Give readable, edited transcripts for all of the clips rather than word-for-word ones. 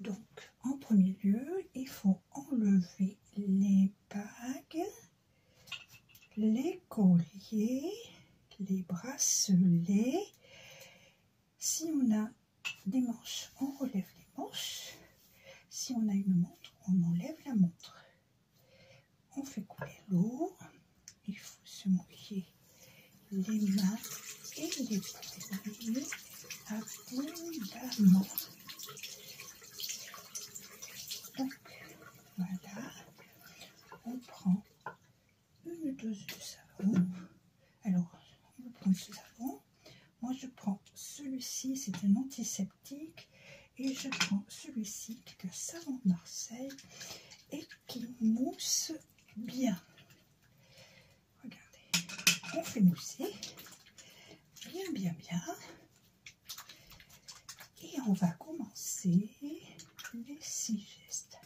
Donc, en premier lieu, il faut enlever les bagues, les colliers, les bracelets. Si on a des manches, on relève les manches. Si on a une montre, on enlève la montre. On fait couler l'eau. Il faut se mouiller les mains et les poignets abondamment. Donc, voilà. On prend une dose de savon. Alors, on prend ce savon. Moi, je prends celui-ci, c'est un antiseptique. Et je prends celui-ci, qui est un savon de Marseille, et qui mousse bien. Regardez, on fait mousser bien. Et on va commencer les 6 gestes.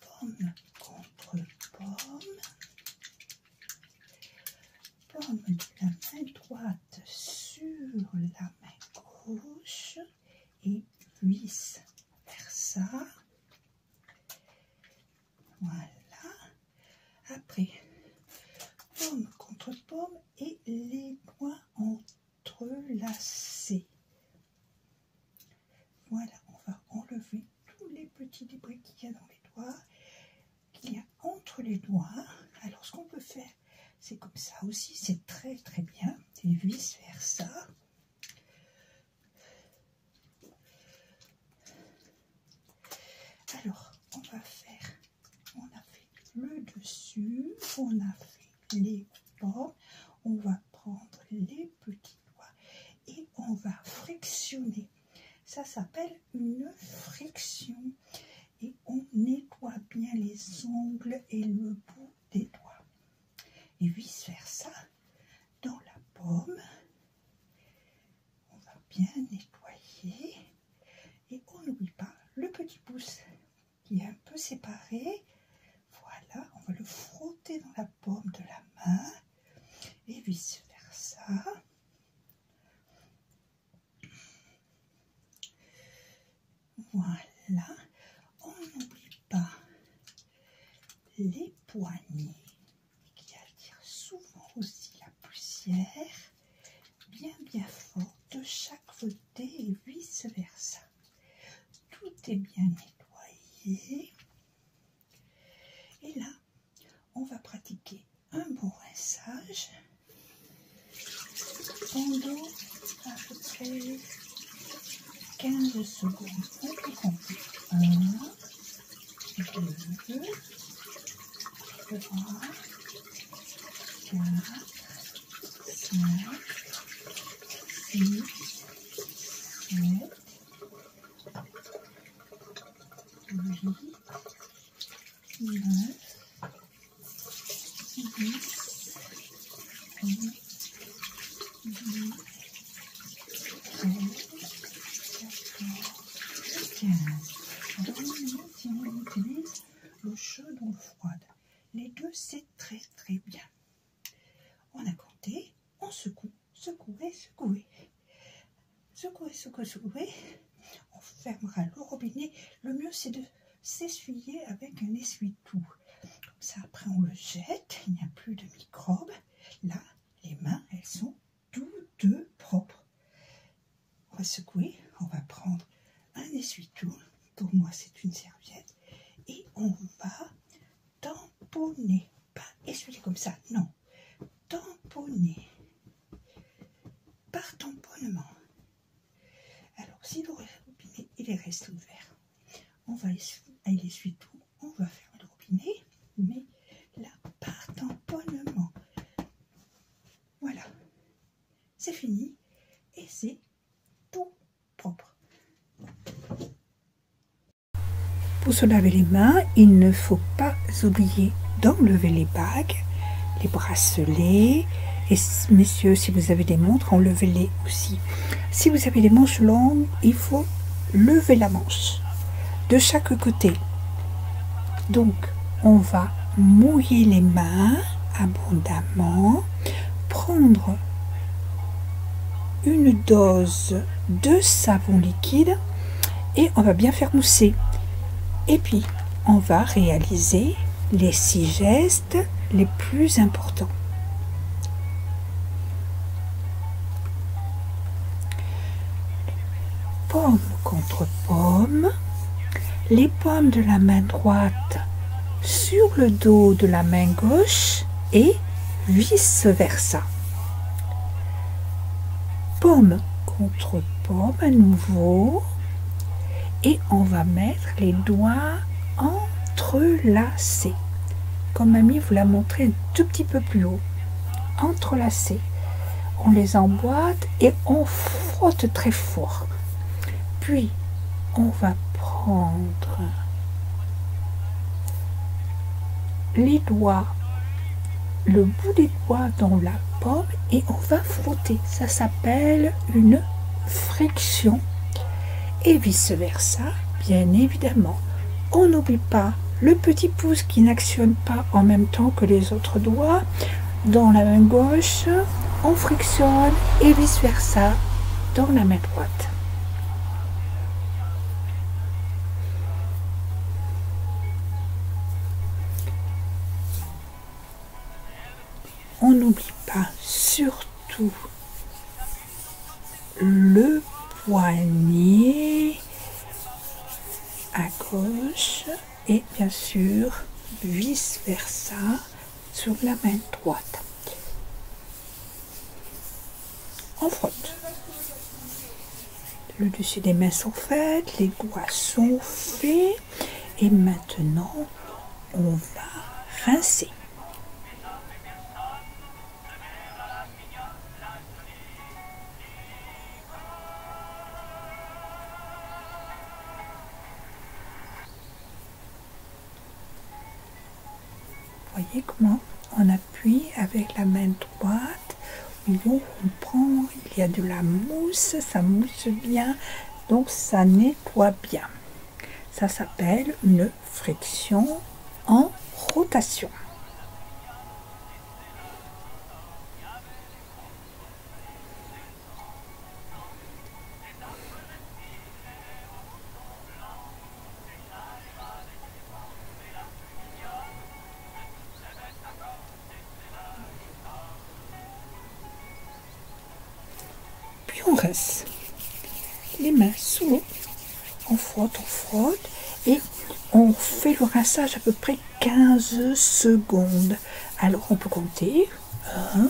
Pomme contre pomme. Pomme de la main droite sur la main gauche et vice versa. Voilà. Après, pomme contre pomme et les doigts entrelacés. Voilà, on va enlever tous les petits débris qu'il y a dans les doigts, qu'il y a entre les doigts. Alors, ce qu'on peut faire, c'est comme ça aussi, c'est très bien, et vice versa. Alors, on va faire, on a fait le dessus, on a fait les pommes, on va prendre les petits doigts et on va frictionner. Ça s'appelle une friction et on nettoie bien les ongles et le bout des doigts. Et vice versa, dans la pomme, on va bien nettoyer et on n'oublie pas le petit pouce qui est un peu séparé. Voilà, on va le frotter dans la paume de la main et vice versa. Voilà, on n'oublie pas les poignets qui attirent souvent aussi la poussière, bien fort de chaque côté et vice versa. Tout est bien nettoyé. Et là, on va pratiquer un bon rinçage pendant à peu près 15 secondes. On peut compter 1, 2, 3, 4, 5, 6, 7, 8, 9, 10, 11, 12, 13, 14, 15. Alors, si on utilise l'eau chaude ou froide, les deux c'est très bien. On a compté, on secoue, secouer. Secouer. On fermera le robinet. Le mieux c'est de s'essuyer avec un essuie-tout. Comme ça après on le jette, il n'y a plus de microbes. Là, les mains, elles sont toutes propres. On va secouer, on va prendre un essuie-tout. Pour moi c'est une serviette. Et on va tamponner. Pas essuyer comme ça, non. Tamponner. Par tamponnement. Alors, si le robinet il est resté ouvert, on va l'essuie-tout, on va fermer le robinet, mais là, par tamponnement. Voilà. C'est fini et c'est tout propre. Pour se laver les mains, il ne faut pas oublier d'enlever les bagues, les bracelets, et messieurs, si vous avez des montres, enlevez-les aussi. Si vous avez des manches longues, il faut lever la manche de chaque côté. Donc, on va mouiller les mains abondamment, prendre une dose de savon liquide et on va bien faire mousser. Et puis, on va réaliser les 6 gestes les plus importants. Paume contre paume, les paumes de la main droite sur le dos de la main gauche et vice-versa. Paume contre paume à nouveau et on va mettre les doigts entrelacés. Comme mamie vous l'a montré un tout petit peu plus haut. Entrelacés. On les emboîte et on frotte très fort. Puis on va prendre les doigts, le bout des doigts dans la paume et on va frotter. Ça s'appelle une friction. Et vice versa, bien évidemment. On n'oublie pas le petit pouce qui n'actionne pas en même temps que les autres doigts. Dans la main gauche, on frictionne et vice versa dans la main droite. On n'oublie pas surtout le poignet à gauche et bien sûr vice versa sur la main droite. On frotte. Le dessus des mains sont faites, les doigts sont faits et maintenant on va rincer. Voyez comment on appuie avec la main droite, on prend, il y a de la mousse, ça mousse bien, donc ça nettoie bien. Ça s'appelle une friction en rotation. On rince les mains sous l'eau, on frotte et on fait le rinçage à peu près 15 secondes. Alors on peut compter 1,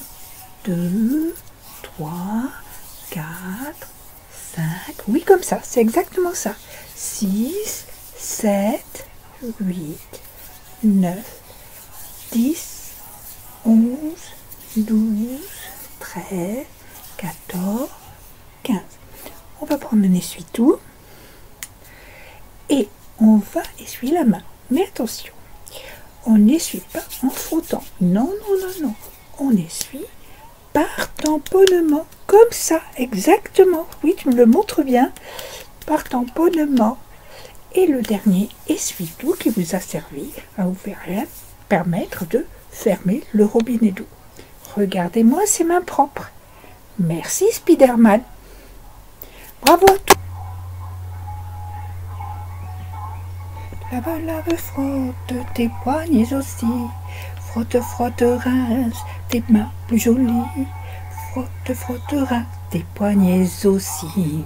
2, 3, 4, 5, oui comme ça, c'est exactement ça. 6, 7, 8, 9, 10, 11, 12, 13, 14, 15. On va prendre un essuie-tout et on va essuyer la main. Mais attention, on n'essuie pas en frottant. Non, non, non, non. On essuie par tamponnement, comme ça, exactement. Oui, tu me le montres bien. Par tamponnement. Et le dernier essuie-tout qui vous a servi va vous permettre de fermer le robinet d'eau. Regardez-moi ces mains propres. Merci Spiderman. Bravo à tous. Lave, lave, frotte tes poignets aussi. Frotte, frotte, rince tes mains plus jolies. Frotte, frotte, rince tes poignets aussi.